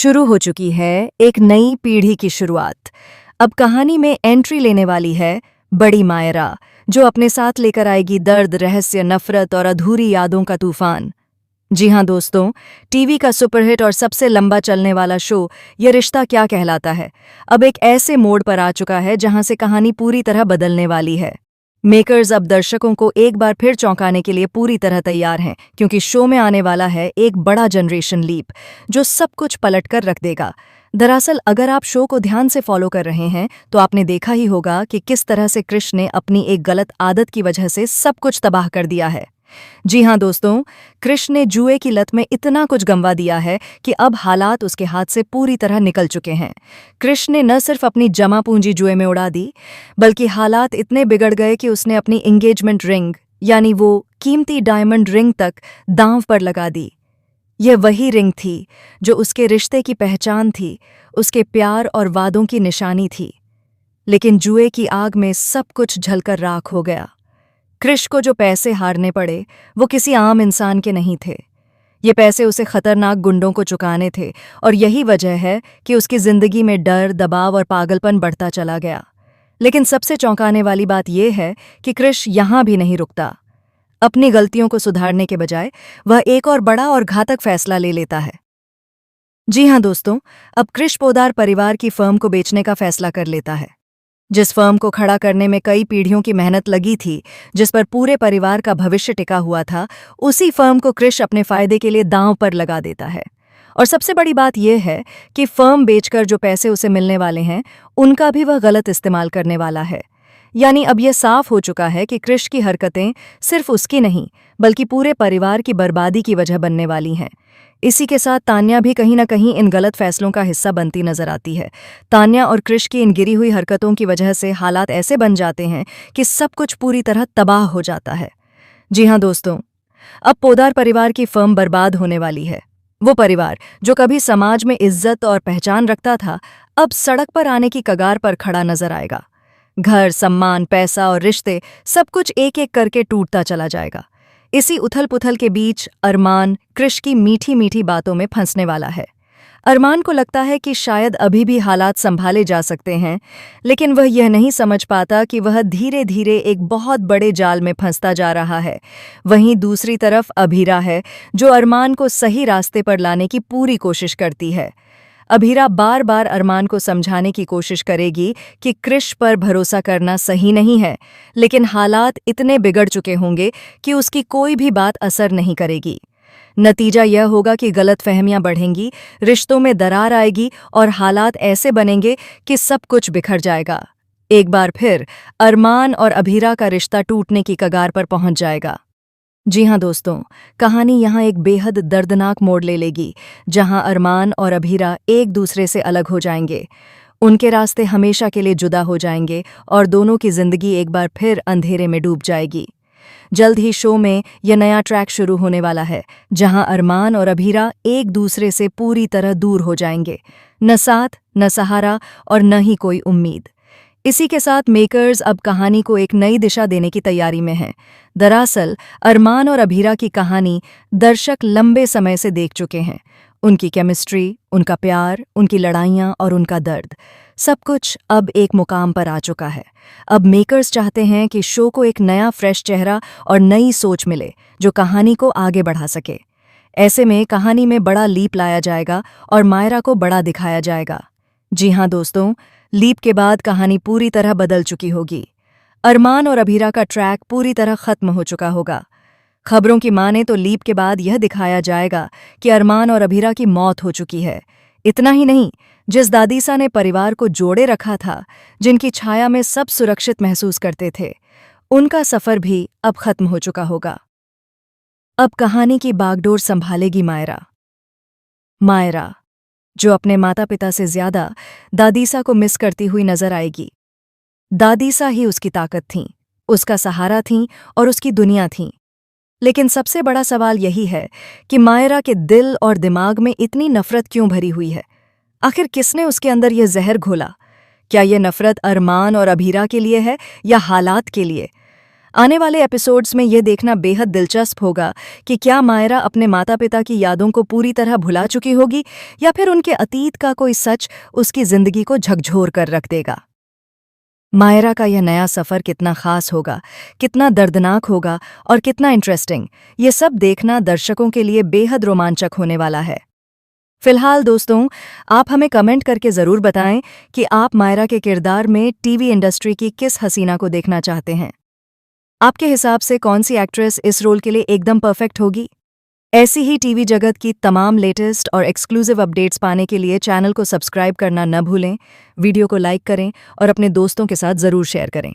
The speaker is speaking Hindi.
शुरू हो चुकी है एक नई पीढ़ी की शुरुआत। अब कहानी में एंट्री लेने वाली है बड़ी मायरा, जो अपने साथ लेकर आएगी दर्द, रहस्य, नफरत और अधूरी यादों का तूफान। जी हाँ दोस्तों, टीवी का सुपरहिट और सबसे लंबा चलने वाला शो ये रिश्ता क्या कहलाता है अब एक ऐसे मोड़ पर आ चुका है जहां से कहानी पूरी तरह बदलने वाली है। मेकर्स अब दर्शकों को एक बार फिर चौंकाने के लिए पूरी तरह तैयार हैं, क्योंकि शो में आने वाला है एक बड़ा जनरेशन लीप जो सब कुछ पलट कर रख देगा। दरअसल अगर आप शो को ध्यान से फॉलो कर रहे हैं तो आपने देखा ही होगा कि किस तरह से कृष्ण ने अपनी एक गलत आदत की वजह से सब कुछ तबाह कर दिया है। जी हाँ दोस्तों, कृष्ण ने जुए की लत में इतना कुछ गंवा दिया है कि अब हालात उसके हाथ से पूरी तरह निकल चुके हैं। कृष्ण ने न सिर्फ अपनी जमा पूंजी जुए में उड़ा दी, बल्कि हालात इतने बिगड़ गए कि उसने अपनी एंगेजमेंट रिंग, यानी वो कीमती डायमंड रिंग तक दांव पर लगा दी। यह वही रिंग थी जो उसके रिश्ते की पहचान थी, उसके प्यार और वादों की निशानी थी। लेकिन जुए की आग में सब कुछ जलकर राख हो गया। कृष को जो पैसे हारने पड़े वो किसी आम इंसान के नहीं थे। ये पैसे उसे खतरनाक गुंडों को चुकाने थे, और यही वजह है कि उसकी जिंदगी में डर, दबाव और पागलपन बढ़ता चला गया। लेकिन सबसे चौंकाने वाली बात यह है कि कृष यहां भी नहीं रुकता। अपनी गलतियों को सुधारने के बजाय वह एक और बड़ा और घातक फैसला ले लेता है। जी हाँ दोस्तों, अब कृष पोद्दार परिवार की फर्म को बेचने का फैसला कर लेता है। जिस फर्म को खड़ा करने में कई पीढ़ियों की मेहनत लगी थी, जिस पर पूरे परिवार का भविष्य टिका हुआ था, उसी फर्म को कृष अपने फायदे के लिए दांव पर लगा देता है। और सबसे बड़ी बात यह है कि फर्म बेचकर जो पैसे उसे मिलने वाले हैं, उनका भी वह गलत इस्तेमाल करने वाला है। यानी अब यह साफ हो चुका है कि कृष की हरकतें सिर्फ उसकी नहीं, बल्कि पूरे परिवार की बर्बादी की वजह बनने वाली हैं। इसी के साथ तान्या भी कहीं न कहीं इन गलत फैसलों का हिस्सा बनती नजर आती है। तान्या और कृष की इन गिरी हुई हरकतों की वजह से हालात ऐसे बन जाते हैं कि सब कुछ पूरी तरह तबाह हो जाता है। जी हाँ दोस्तों, अब पोद्दार परिवार की फर्म बर्बाद होने वाली है। वो परिवार जो कभी समाज में इज्जत और पहचान रखता था, अब सड़क पर आने की कगार पर खड़ा नजर आएगा। घर, सम्मान, पैसा और रिश्ते सब कुछ एक एक करके टूटता चला जाएगा। इसी उथल पुथल के बीच अरमान कृष की मीठी मीठी बातों में फंसने वाला है। अरमान को लगता है कि शायद अभी भी हालात संभाले जा सकते हैं, लेकिन वह यह नहीं समझ पाता कि वह धीरे धीरे एक बहुत बड़े जाल में फंसता जा रहा है। वहीं दूसरी तरफ अभीरा है, जो अरमान को सही रास्ते पर लाने की पूरी कोशिश करती है। अभीरा बार बार अरमान को समझाने की कोशिश करेगी कि कृष पर भरोसा करना सही नहीं है, लेकिन हालात इतने बिगड़ चुके होंगे कि उसकी कोई भी बात असर नहीं करेगी। नतीजा यह होगा कि गलतफहमियां बढ़ेंगी, रिश्तों में दरार आएगी और हालात ऐसे बनेंगे कि सब कुछ बिखर जाएगा। एक बार फिर अरमान और अभीरा का रिश्ता टूटने की कगार पर पहुंच जाएगा। जी हाँ दोस्तों, कहानी यहाँ एक बेहद दर्दनाक मोड़ ले लेगी, जहाँ अरमान और अभीरा एक दूसरे से अलग हो जाएंगे। उनके रास्ते हमेशा के लिए जुदा हो जाएंगे और दोनों की जिंदगी एक बार फिर अंधेरे में डूब जाएगी। जल्द ही शो में यह नया ट्रैक शुरू होने वाला है, जहां अरमान और अभीरा एक दूसरे से पूरी तरह दूर हो जाएंगे। न साथ, न सहारा और न ही कोई उम्मीद। इसी के साथ मेकर्स अब कहानी को एक नई दिशा देने की तैयारी में हैं। दरअसल अरमान और अभीरा की कहानी दर्शक लंबे समय से देख चुके हैं। उनकी केमिस्ट्री, उनका प्यार, उनकी लड़ाइयाँ और उनका दर्द, सब कुछ अब एक मुकाम पर आ चुका है। अब मेकर्स चाहते हैं कि शो को एक नया फ्रेश चेहरा और नई सोच मिले, जो कहानी को आगे बढ़ा सके। ऐसे में कहानी में बड़ा लीप लाया जाएगा और मायरा को बड़ा दिखाया जाएगा। जी हाँ दोस्तों, लीप के बाद कहानी पूरी तरह बदल चुकी होगी। अरमान और अभीरा का ट्रैक पूरी तरह खत्म हो चुका होगा। खबरों की माने तो लीप के बाद यह दिखाया जाएगा कि अरमान और अभीरा की मौत हो चुकी है। इतना ही नहीं, जिस दादीसा ने परिवार को जोड़े रखा था, जिनकी छाया में सब सुरक्षित महसूस करते थे, उनका सफर भी अब खत्म हो चुका होगा। अब कहानी की बागडोर संभालेगी मायरा। मायरा, जो अपने माता पिता से ज्यादा दादीसा को मिस करती हुई नजर आएगी। दादीसा ही उसकी ताकत थीं, उसका सहारा थीं और उसकी दुनिया थीं। लेकिन सबसे बड़ा सवाल यही है कि मायरा के दिल और दिमाग में इतनी नफरत क्यों भरी हुई है? आखिर किसने उसके अंदर यह जहर घोला? क्या यह नफरत अरमान और अभीरा के लिए है या हालात के लिए? आने वाले एपिसोड्स में यह देखना बेहद दिलचस्प होगा कि क्या मायरा अपने माता पिता की यादों को पूरी तरह भुला चुकी होगी या फिर उनके अतीत का कोई सच उसकी जिंदगी को झकझोर कर रख देगा। मायरा का यह नया सफ़र कितना खास होगा, कितना दर्दनाक होगा और कितना इंटरेस्टिंग, ये सब देखना दर्शकों के लिए बेहद रोमांचक होने वाला है। फिलहाल दोस्तों, आप हमें कमेंट करके ज़रूर बताएं कि आप मायरा के किरदार में टीवी इंडस्ट्री की किस हसीना को देखना चाहते हैं। आपके हिसाब से कौन सी एक्ट्रेस इस रोल के लिए एकदम परफेक्ट होगी? ऐसी ही टीवी जगत की तमाम लेटेस्ट और एक्सक्लूसिव अपडेट्स पाने के लिए चैनल को सब्सक्राइब करना न भूलें, वीडियो को लाइक करें और अपने दोस्तों के साथ ज़रूर शेयर करें।